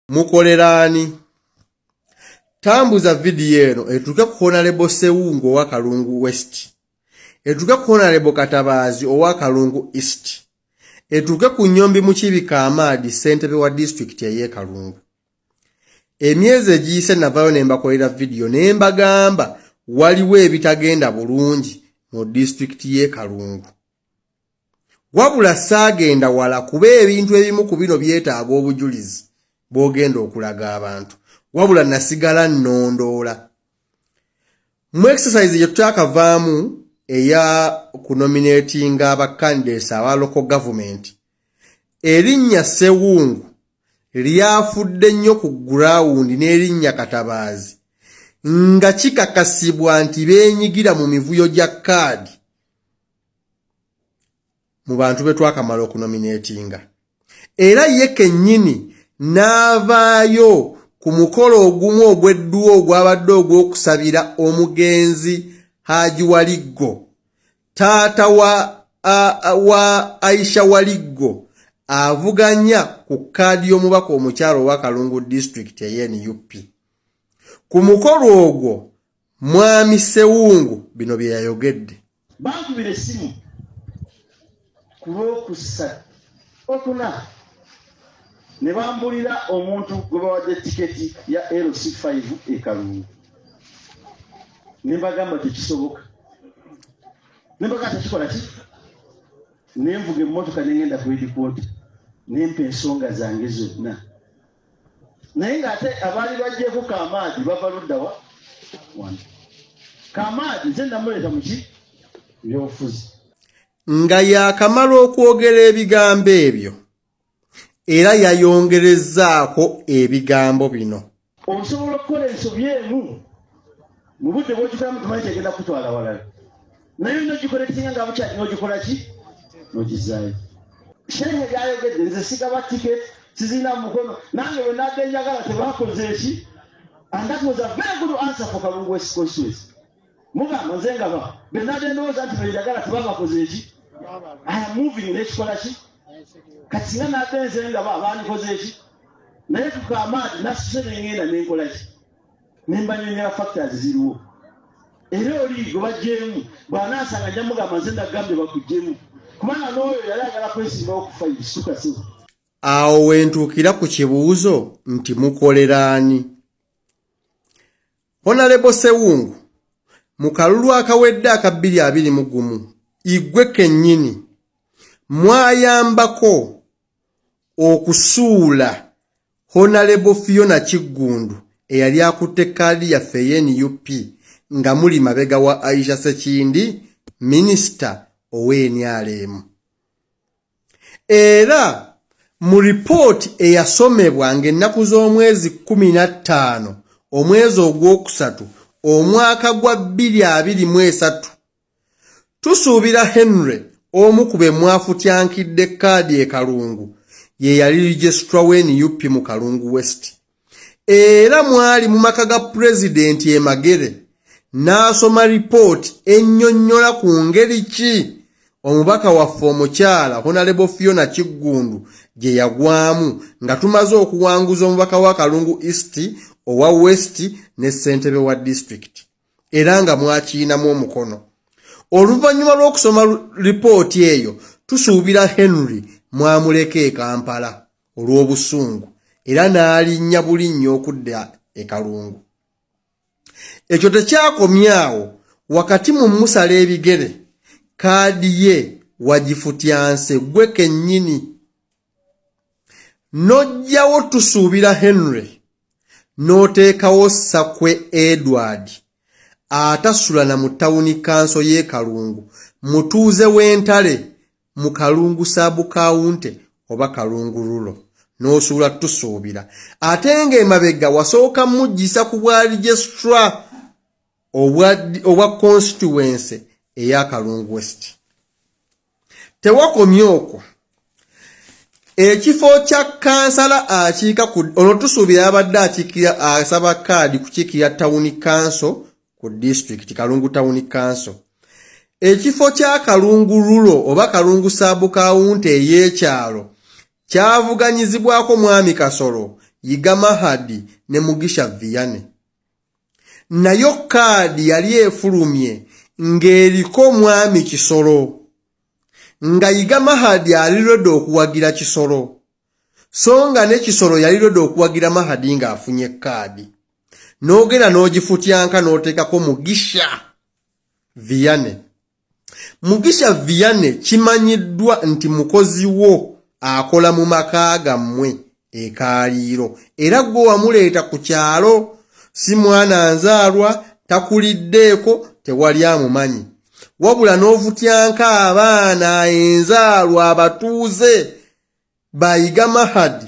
Mukolerani tambuza video eno etuke ku Honorable Sewungu owa Kalungu West, etuke ku Honorable Katabazi owa Kalungu East, etuke ku Nyombi Mukibika Amadi ssentebe wa district ya Kalungu. Emyezi egiyise navayo ne mbakolera video ne mbagamba waliwo ebitagenda bulungi mu district ye Kalungu. Wabula saagenda wala kuba ebintu ebimu ku bino byetaaga obujulizi bw'ogenda okulaga abantu. Wabula nasigala nnondoola. Mu exercise gye tutakavaamu eya kunominatinga abacandidates aba local government, erinnya Sewungu lyafudde nnyo ku ground n'erinnya Katabazi nga kikakasibwa nti beenyigira mu mivuyo gya kaadi mu bantu be twakamala okunominatinga. Era ye kennyini n'avaayo ku mukolo ogumu ogw'edduwa ogwabadde ogw'okusabira omugenzi Haji Waliggo, taata wa Aisha Waliggo, avuganya ku kaadi y'omubaka omukyalo owa Kalungu district ya NUP. Ku mukolo ogwo Mwami Sewungu bino bye yayogedde. Bankubira essimu ku Lwokusatu okuna ne bambulira omuntu gwe bawadde tiketi ya LC5 e Kalungu. Ne bagamba tekisoboka. Ne bagamba tekikola ki? Ne nvuga emmotoka ne ngenda ku headquarter ne mpa ensonga zange zonna. Naye ng'ate abaali bajjeeko Kamadi bava ludda wa? Wano. Kamadi nze namuleeta mu ki? Byobufuzi. Nga yakamala okwogera ebigambo ebyo, era yayongerezaako ebigambo bino. Osobola okukola ensobi emu mu budde bw'okifulamu tumanyi tegenda kutwala walala. Naye n'ogikola ekisinga nga bukyali n'ogikola ki? N'ogizaayo. Shehe gyayogedde nze sigaba tiketi sizina mukono nange we nadde njagala tebakoze eki? And that was a very good answer for Kalungu West constituency. Mugamba nze ngaba be nadde ndowooza nti benjagala tebabakoze eki? I am moving n'ekikola ki? Kati singa nadde nze ngaba bandikoze eki? Naye ku Kamadi nasuse ne ngenda ne nkola ki? Ne mbanyonyera factors ziriwo. Era oli gwe bagyemu bw'anaasanga nja mugamba nze ndagambye bakugyemu kubanga n'oyo yali agala kwesimbawo okufa ibisuka se. Awo wentuukira ku kibuuzo nti mukolerani. Honorable Sewungu mu kalulu akawedde aka 2021 igwe kennyini mwayambako okusuula Honorable Fiona Kiggundu eyali akutte kaadi yaffe ye NUP nga muli mabega wa Aisha Sekindi, minisita ow'NRM. Era mu report eyasomebwa ng'ennaku z'omwezi 15 omwezi ogwokusatu omwaka gwa 2023, tusuubira Henry omu ku be mwafutyankidde kaadi e Kalungu ye yali registrar we NUP mu Kalungu West. Era mwali mu maka ga President e Magere n'asoma report ennyonnyola ku ngeri ki omubaka waffe omukyala Honorable Fiona Kiggundu gye yagwamu nga tumaze okuwanguza omubaka wa Kalungu East, owa West ne ssentebe wa district, era nga mwakiinamu omukono. Oluvannyuma lw'okusoma report eyo tusuubira Henry mwamuleka e Kampala olw'obusungu era n'alinnya bulinnya okudda e Kalungu. Ekyo tekyakomyawo, wakati mu musala ebigere kaadi ye wagifutyanse gwe kennyini. N'ojjawo tusuubira Henry n'oteekawo Sakwe Edward atasula na mu tawuni kanso y'e Kalungu, mutuuze w'entale mu Kalungu sub-county oba Kalungu rulo, n'osuula tusuubira. Ate ng'emabega wasooka mujjisa ku bwa registrar obwa constituency eya Kalungu West. Tewakomye okwo, ekifo kya kansala akiika ku ono tusuubira abadde akiikira asaba kaadi kukiikira tawuni kanso ku district Kalungu Town Council. Ekifo kya Kalungu rulo oba Kalungu sub-county ey'ekyalo kyavuganyizibwako Mwami Kasolo Yiga Mahadi ne Mugisha Vianney. Nayo kaadi yali efulumye ng'eriko mwami Kisolo. Nga Yiga Mahadi alirodde okuwagira Kisolo. So nga ne Kisolo yalirodde okuwagira Mahadi ng'afunye kaadi. N'ogenda n'ogifutyanka n'oteekako Mugisha Vianney. Mugisha Vianney kimanyiddwa nti mukozi wo akola mu maka gammwe ekaliiro. Era gwe wamuleeta ku kyalo, si mwana nzaalwa, takuliddeeko, tewali amumanyi. Wabula n'ovutyanka abaana enzaalwa abatuuze ba Yiga Mahadi,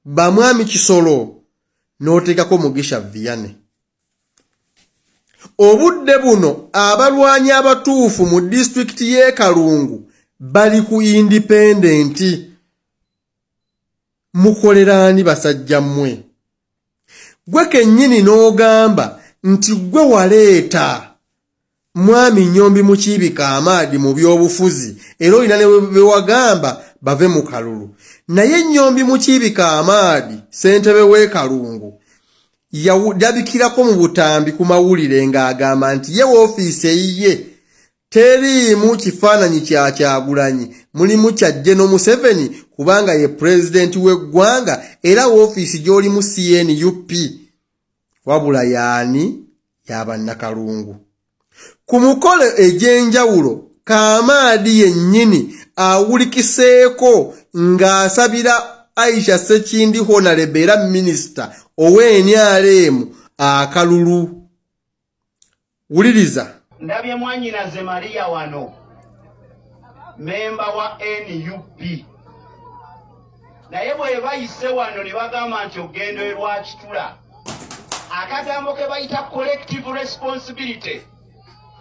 ba mwami Kisolo, n'oteekako Mugisha Vianney. Obudde buno abalwanyi abatuufu mu disitulikiti y'e Kalungu bali ku independent. Mukoleraani basajja mmwe? Gwe kennyini n'ogamba nti gwe waleeta mwami Nnyombi Mukiibika Amadi mu byobufuzi era olina ne be wagamba bave mu kalulu. Naye Nnyombi Mukiibika Amadi ssentebe w'e Kalungu yadabikirako mu butambi ku mawulire ng'agamba nti ye woofiisi eyiye teriimu kifaananyi kya Kyagulanyi, mulimu kya General Museveni kubanga ye pulezidenti w'eggwanga era woofiisi gy'olimu CNUP. Wabula yaani y'abannakalungu. Ku mukolo egy'enjawulo Kamadi yennyini awulikiseeko ng'asabira Aisha Ssekindi Honorable era Minisita ow'NRM akalulu. Wuliriza. Ndabye Mwanyinaze Maria wano, memba wa NUP. Naye bwe bayise wano ne bagamba nti ogendo lwa kitula. Akagambo ke bayita collective responsibility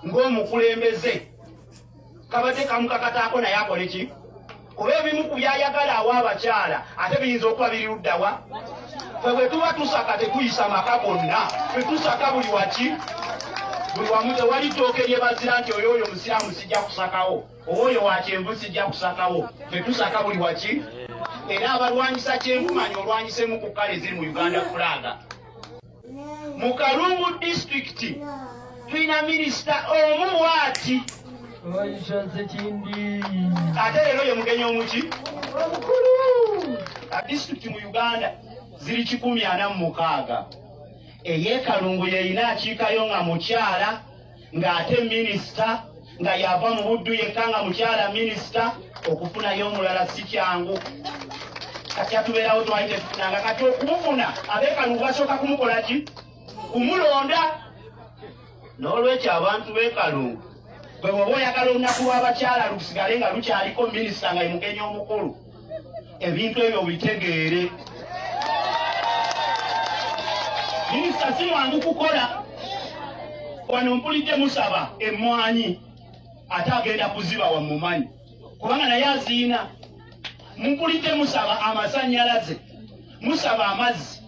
ng'omukulembeze kabadde kamukakataako naye akole ki? Oba ebimu ku byayagala awa abakyala ate biyinza okuba biri luddawa? Fwe bwe tuba tusaka tekuyisa maka gonna, fwe tusaka buli waki? Buli wamu tewali ttooke lye bazira nti oyo musiraamu sijja kusakawo, oba oyo wa kyenvu sijja kusakawo. Fwe tusaka buli waki? Era abalwanyisa kyenvu manya olwanyisemu ku kkale ziri mu Uganda fulaga. Mu Kalungu district tulina minisita omu waati. Ate leero ye mugenyi omuki omukulu. District mu Uganda ziri 146. Ey'e Kalungu yeyina akiikayo nga mukyala ng'ate minisita nga yava mu buddu yekka nga mukyala minisita. Okufunayo omulala si kyangu. Kati atubeerawo twali tetufunanga. Kati okumufuna ab'e Kalungu basooka kumukola ki? Kumulonda. N'olwekyo abantu b'e Kalungu bwe bw'oba oyagala olunaku lw'abakyala lusigale nga lukyaliko minisita nga ye mugenyi omukulu, ebintu ebyo bitegeere. Minisita si mwangu kukola. Wano mpulidde musaba emmwanyi ate agenda kuziba wamumanyi kubanga naye aziina. Mpulidde musaba amasannyalaze, musaba amazzi.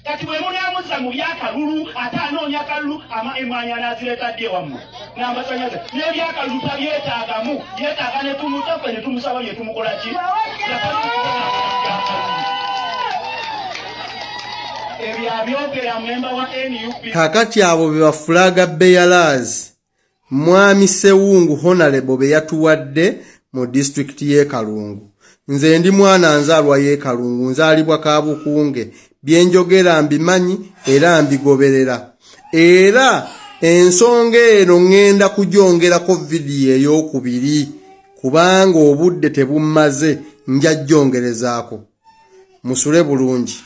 Kati bwe munaamuzza mu byakalulu ate anoonya kalulu emmwanyi anaazireeta ddi ewammwe n'amasannyalaze n'ebyakalulu tabyetaagamu, yeetaaga ne tumutaffe ne tumusaba bye tumukola ki? Kakati abo be bafulaga bearers mwami Sewungu Honorable be yatuwadde mu district y'e Kalungu. Nze ndi mwana nzaalwa y'e Kalungu, nzaalibwa Kabukunge, byenjogera mbimanyi era mbigoberera. Era ensonga eno ngenda kugyongerako vidiyo ey'okubiri kubanga obudde tebummaze, njajjongerezaako. Musule bulungi.